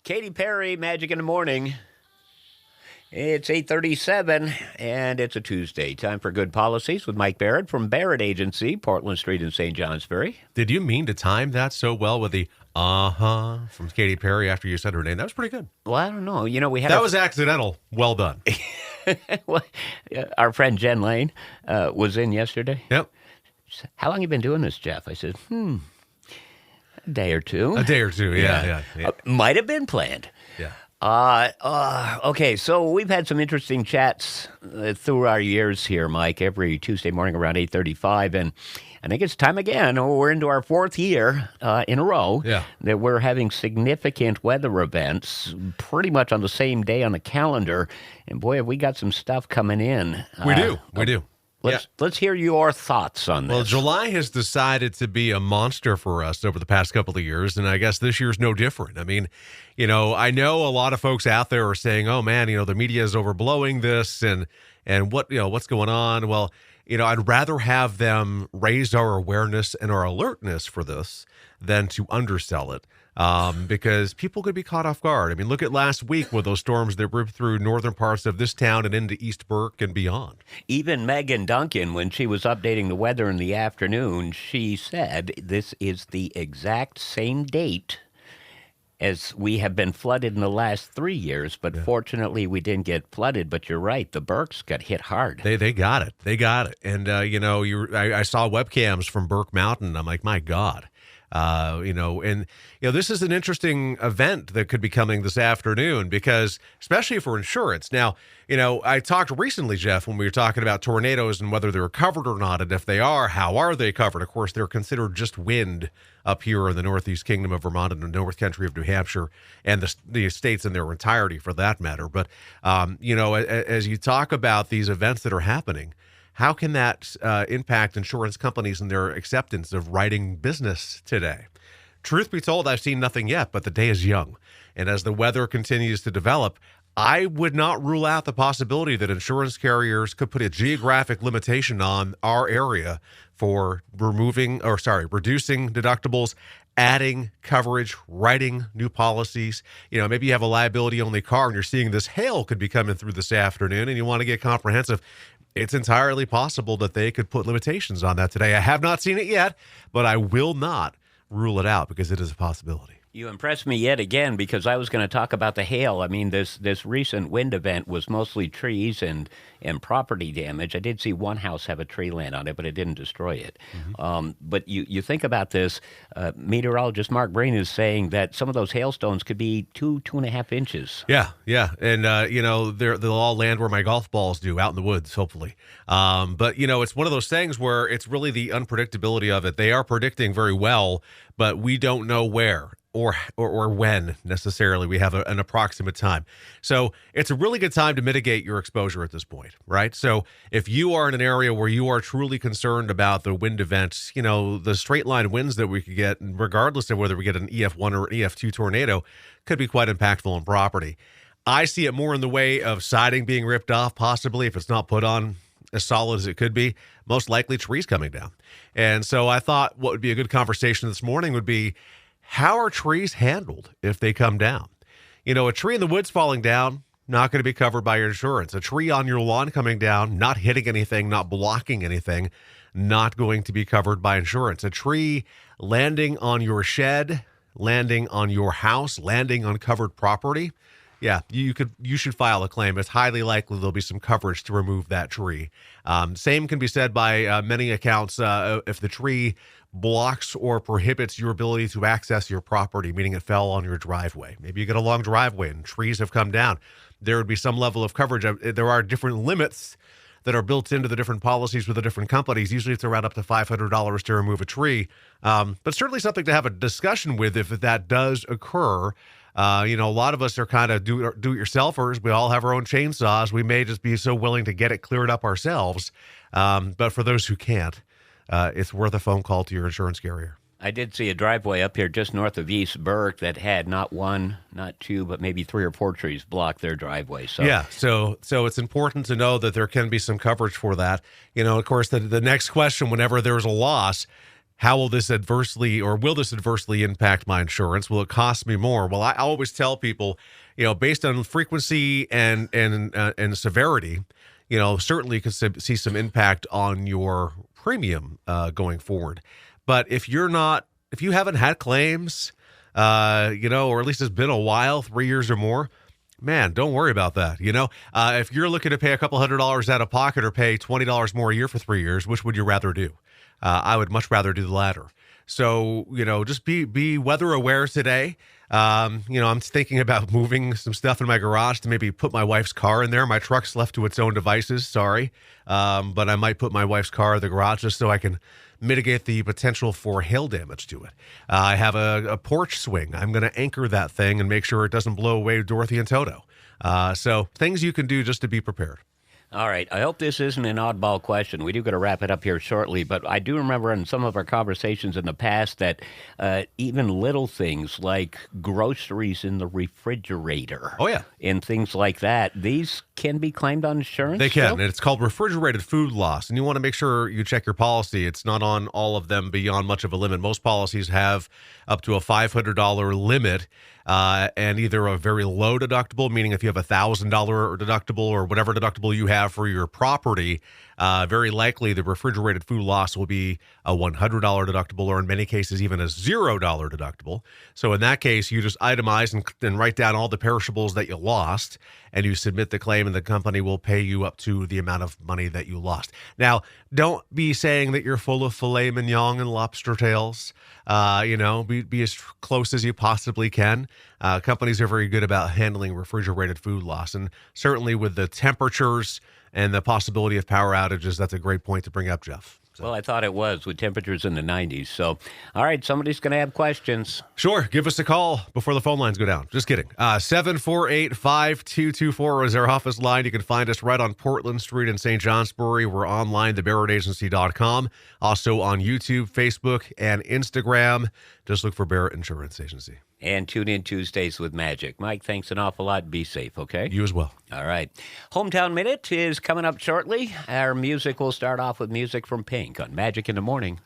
Katy Perry, Magic in the Morning. It's 8:37, and it's a Tuesday. Time for Good Policies with Mike Barrett from Barrett Agency, Portland Street in St. Johnsbury. Did you mean to time that so well with the from Katy Perry after you said her name? That was pretty good. Well, I don't know. You know, we had That was accidental. Well done. Well, our friend Jen Lane was in yesterday. Yep. She said, "How long you been doing this, Jeff?" I said, a day or two. A day or two, yeah. Might have been planned. Yeah. Okay, so we've had some interesting chats through our years here, Mike, every Tuesday morning around 8:35, and I think it's time again. We're into our fourth year in a row that we're having significant weather events pretty much on the same day on the calendar, and boy, have we got some stuff coming in. We do. Let's hear your thoughts on this. Well, July has decided to be a monster for us over the past couple of years, and I guess this year's no different. I mean, I know a lot of folks out there are saying, "Oh man, the media is overblowing this, and what's going on?" Well, I'd rather have them raise our awareness and our alertness for this than to undersell it. Because people could be caught off guard. I mean, look at last week with those storms that ripped through northern parts of this town and into East Burke and beyond. Even Megan Duncan, when she was updating the weather in the afternoon, she said this is the exact same date as we have been flooded in the last 3 years, but fortunately we didn't get flooded. But you're right, the Burkes got hit hard. They got it. And, I saw webcams from Burke Mountain. I'm like, my God. This is an interesting event that could be coming this afternoon because, especially for insurance. Now, I talked recently, Jeff, when we were talking about tornadoes and whether they're covered or not, and if they are, how are they covered? Of course, they're considered just wind up here in the Northeast Kingdom of Vermont and the North Country of New Hampshire and the states in their entirety for that matter. But, as you talk about these events that are happening, how can that impact insurance companies and their acceptance of writing business today? Truth be told, I've seen nothing yet, but the day is young. And as the weather continues to develop, I would not rule out the possibility that insurance carriers could put a geographic limitation on our area for reducing deductibles, adding coverage, writing new policies. Maybe you have a liability-only car and you're seeing this hail could be coming through this afternoon and you want to get comprehensive. It's entirely possible that they could put limitations on that today. I have not seen it yet, but I will not rule it out because it is a possibility. You impressed me yet again because I was going to talk about the hail. I mean, this recent wind event was mostly trees and property damage. I did see one house have a tree land on it, but it didn't destroy it. Mm-hmm. But you think about this, meteorologist Mark Breen is saying that some of those hailstones could be 2.5 inches. Yeah. And, they'll all land where my golf balls do, out in the woods, hopefully. But, it's one of those things where it's really the unpredictability of it. They are predicting very well, but we don't know where. Or when necessarily. We have an approximate time. So it's a really good time to mitigate your exposure at this point, right? So if you are in an area where you are truly concerned about the wind events, the straight line winds that we could get, regardless of whether we get an EF1 or an EF2 tornado, could be quite impactful on property. I see it more in the way of siding being ripped off, possibly, if it's not put on as solid as it could be, most likely trees coming down. And so I thought what would be a good conversation this morning would be, how are trees handled if they come down? A tree in the woods falling down, not going to be covered by your insurance. A tree on your lawn coming down, not hitting anything, not blocking anything, not going to be covered by insurance. A tree landing on your shed, landing on your house, landing on covered property, you should file a claim. It's highly likely there'll be some coverage to remove that tree. Same can be said by many accounts if the tree blocks or prohibits your ability to access your property, meaning it fell on your driveway. Maybe you get a long driveway and trees have come down. There would be some level of coverage. There are different limits that are built into the different policies with the different companies. Usually it's around up to $500 to remove a tree. But certainly something to have a discussion with if that does occur. A lot of us are kind of do-it-yourselfers. We all have our own chainsaws. We may just be so willing to get it cleared up ourselves. But for those who can't, it's worth a phone call to your insurance carrier. I did see a driveway up here just north of East Burke that had not one, not two, but maybe 3 or 4 trees block their driveway. So it's important to know that there can be some coverage for that. Of course, the next question, whenever there's a loss, how will this adversely impact my insurance? Will it cost me more? Well, I always tell people, based on frequency and severity, certainly you could see some impact on your premium going forward. But if you haven't had claims, or at least it's been a while, 3 years or more, man, don't worry about that. If you're looking to pay a couple $100 out of pocket or pay $20 more a year for 3 years, which would you rather do? I would much rather do the latter. So, just be weather aware today. I'm thinking about moving some stuff in my garage to maybe put my wife's car in there. My truck's left to its own devices. Sorry. But I might put my wife's car in the garage just so I can mitigate the potential for hail damage to it. I have a porch swing. I'm going to anchor that thing and make sure it doesn't blow away Dorothy and Toto. So things you can do just to be prepared. All right. I hope this isn't an oddball question. We do got to wrap it up here shortly, but I do remember in some of our conversations in the past that even little things like groceries in the refrigerator. Oh, yeah. And things like that, these can be claimed on insurance? They can. Still? And it's called refrigerated food loss. And you want to make sure you check your policy. It's not on all of them beyond much of a limit. Most policies have up to a $500 limit. And either a very low deductible, meaning if you have $1,000 deductible or whatever deductible you have for your property, very likely the refrigerated food loss will be a $100 deductible, or in many cases even a $0 deductible. So in that case, you just itemize and write down all the perishables that you lost, and you submit the claim, and the company will pay you up to the amount of money that you lost. Now, don't be saying that you're full of filet mignon and lobster tails. Be as close as you possibly can. Companies are very good about handling refrigerated food loss, and certainly with the temperatures and the possibility of power outages, that's a great point to bring up, Jeff. So. Well, I thought it was with temperatures in the 90s. So, all right, somebody's going to have questions. Sure. Give us a call before the phone lines go down. Just kidding. 748-5224 is our office line. You can find us right on Portland Street in St. Johnsbury. We're online, thebarrettagency.com. Also on YouTube, Facebook, and Instagram. Just look for Barrett Insurance Agency. And tune in Tuesdays with Magic. Mike, thanks an awful lot. Be safe, okay? You as well. All right. Hometown Minute is coming up shortly. Our music will start off with music from Pink on Magic in the Morning.